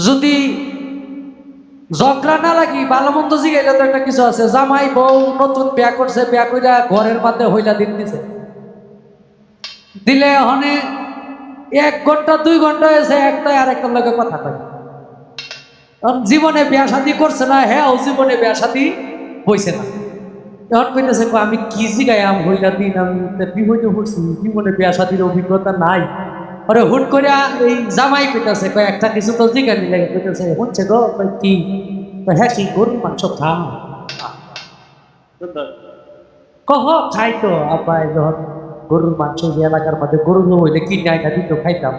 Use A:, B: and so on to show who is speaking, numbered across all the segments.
A: যদি ঝগড়া না লাগি ভালো মন্দ জিগাইলে তো একটা কিছু আছে। জামাই বউ নতুন বিয়া করছে, বিয়া কইরা ঘরের মধ্যে হইলা দিন দিছে, দিলে হনে 1 ঘন্টা 2 ঘন্টা হয়েছে একটাই আরেকটার লগে কথা কয়। কারণ জীবনে বিয়া শাদী করছে না, হ্যাঁ ও জীবনে বিয়া শাদী হইছে না। এখন কইতেছে আমি কি জিগাই হইলা দিন, আমি বিপদে পড়ছি, জীবনে বিয়া শাদীর অভিজ্ঞতা নাই। আরে হুট করে এই জামাই কইতেছে একটা কিছু তো জিগা নিলে কইতেছে হচ্ছে গো কি হ্যাঁ কি গরুর মাংস খাম কহ খাই তো আব্বা যখন গরুর মাংস যে এলাকার মধ্যে গরু হইলে কিনে আইনা দিত খাইতাম।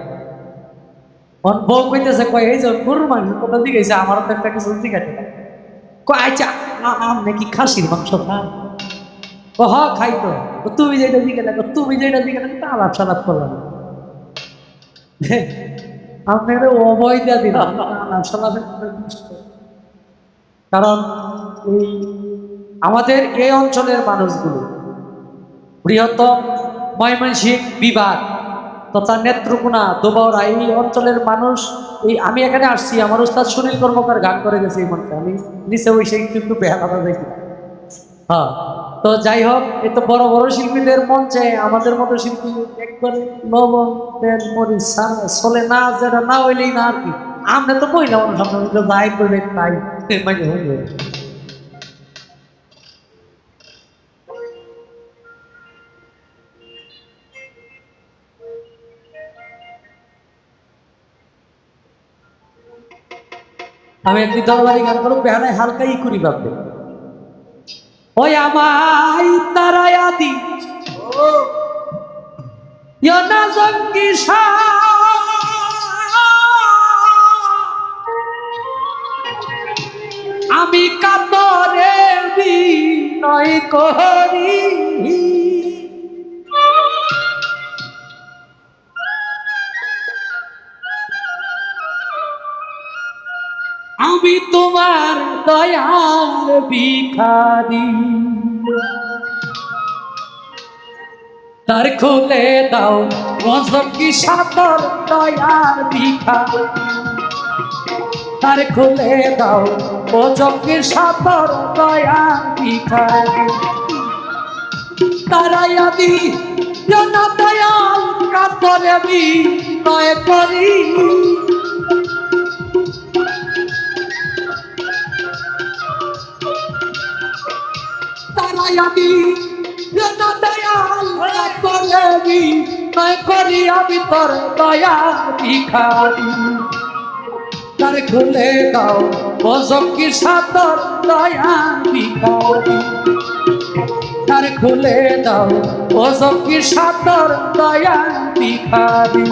A: বউ কইতেছে এই যে গরুর মাংস কোথা দিকে আমার তো একটা কিছু জিগাতে আচ্ছা নাকি খাসির মাংস খান কহ খাই তো তুমি যেটা দিকে লাগো, তুমি যেটা দিকে লাগো তা আলাপ সালাপ করলাম। আপনাকে অবয় দিয়া দিলাম কারণ এই আমাদের এই অঞ্চলের মানুষগুলো বৃহত্তম ময়মনসিংহ বিভাগ তথা নেত্রকোনা দোবাউড়া এই অঞ্চলের মানুষ। এই আমি এখানে আসছি, আমার উস্তাদ সুনীল কর্মকার গান করে গেছে এই মঞ্চে, আমি নিচে ওই সেই কিন্তু বেহালাদা দেখি। হ্যাঁ, তো যাই হোক, এই তো বড় বড় শিল্পীদের মঞ্চে আমাদের মতো শিল্পী একবারে লবণ তেল মরিচ চলে না, যেটা না হইলেই না আর কি। আমরা তো মহিলা মানুষ, আমরা যাই করবে তাই মানে হইবে। আমি একটি দরবারি গান করব, বেহানায় হালকা ই করি ভাববে ওই আমায় তারায়া দি না জঙ্গি আমি কাতরে বিনয় করি আমি তোমার দয়ার ভিখারি। তার খুলে দাও কি সাতর দয়ার ভিখারি, তার খুলে দাও কি সাতর দয়ার ভিখারি। তারাই আমি না দয়াল কাতরে বিনয় করি। তারাই আমি না দয়াল কাতরে বিনয় করি, আমি তোর দয়ার ভিখারি। তার খুলে দাও কি সাতর দয়ার ভিখারি, তার খুলে দাও কি সাতর দয়ার ভিখারি।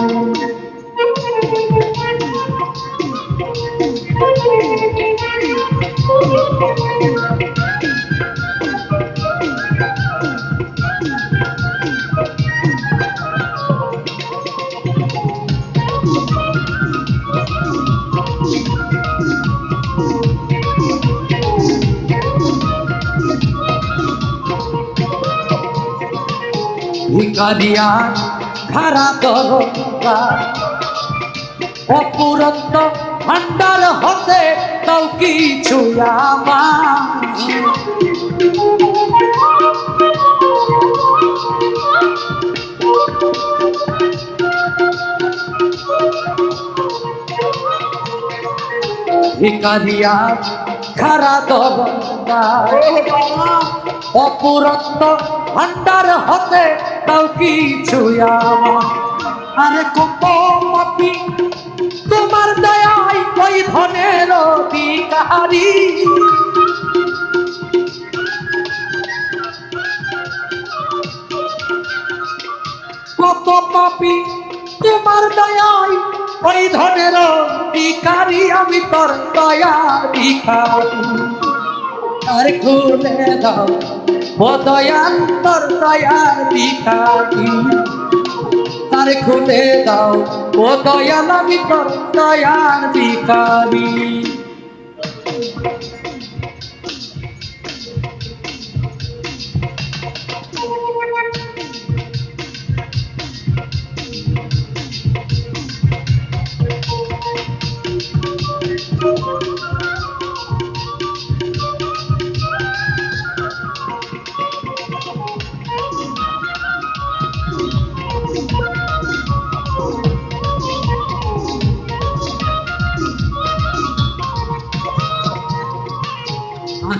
A: ভিখারিয়া খারা দরজা অপুরন্ত ভান্ডার হতে তাও কিছু আমার। ভিখারিয়া খারা দরজা অপুরন্ত ভান্ডার হতে তাও কিছু আমার। আরে কত পাপি তোমার দয়ায় ওই ধনের অধিকারী। কত পাপি তোমার দয়ায় ওই ধনের অধিকারী, আমি তোর দয়ার ভিখারি। আর খুলে দাও ও দয়াল তোর দয়ার ভিখারি, তার খুলে দাও ও দয়াল আমি তোর দয়ার ভিখারি।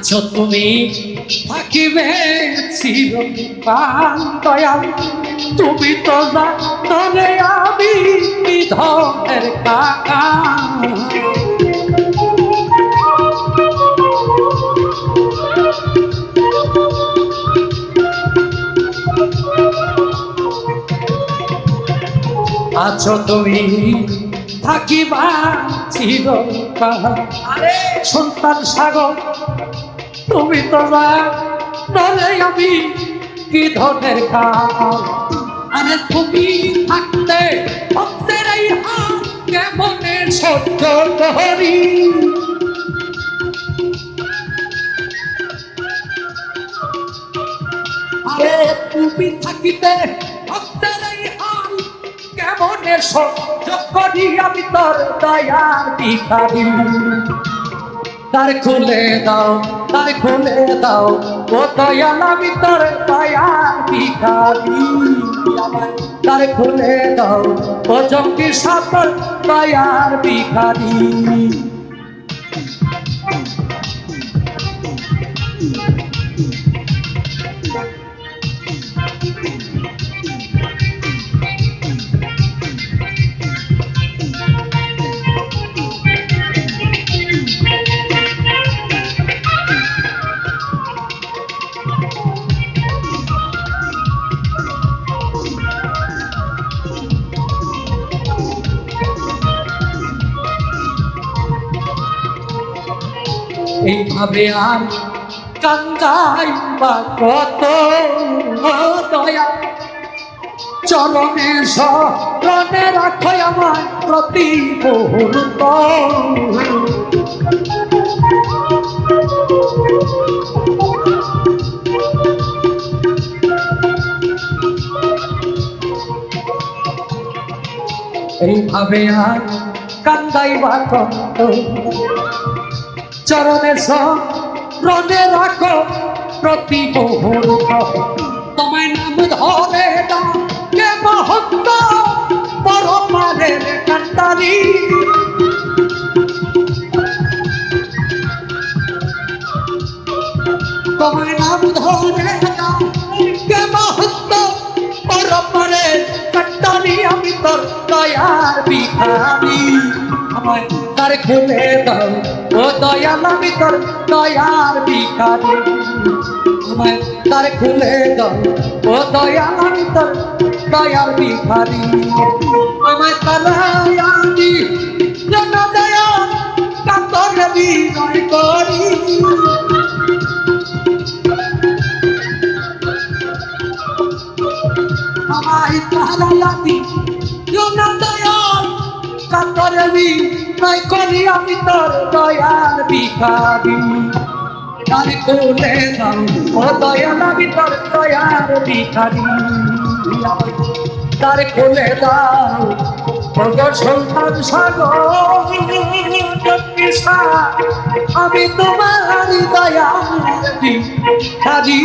A: আছো তুমি থাকিবে চিরকাল দয়াল, তুমি তো জানে আমি বিধনের কাকা। আছো তুমি থাকিবা চিরকাল, আরে সন্তান সাগর তুমি তো জানে আমি কি ধনের কাল। আরে তুমি থাকতে ভক্তের এই হাত কেমনে সহ্য করি। আরে তুমি থাকিতে ভক্তের এই হাত কেমনে সহ্য করি। আমি তোর দয়ার ভিখারি, তার খুলে দাও, তার খুলে দাও ও দয়াল, আমি তোর দয়ার ভিখারি। তার খুলে দাও ও জঙ্গি সাপর দয়ার ভিখারি। এইভাবে আর কান্দাই বা কত দয়া, চরণে শরণে রাখো আমার প্রতি মুহূর্ত। এইভাবে আর কান্দাই বা কত, চরণে শরণে রাখো প্রতি মুহূর্ত। তোমায় নাম ধরে ডাকে মহত্ব পরমারের কান্তারি। তোমায় নাম ধরে ডাকে মহত্ব পরমারের কান্তারি। আমি তোর দয়ার ভিখারি, আমায় তার খুলে দাও ও দয়াল, আমি তোর দয়ার ভিখারি। আমায় তার খুলে দাও ও দয়াল, আমি তোর দয়ার ভিখারি। আমায় তারায়ানি যেন দয়া কাতর বিনয় করি। আমায় তারায়ানি যেন দয়াল কাতর বিনয় করি। আমি তোর দয়ার ভিখারি, তার খুলে দাও ও দয়াল, আমি তোর দয়ার ভিখারি। তার খুলে দাও ও সন্তান সাগর, আমি তোমার দয়ার ভিখারি।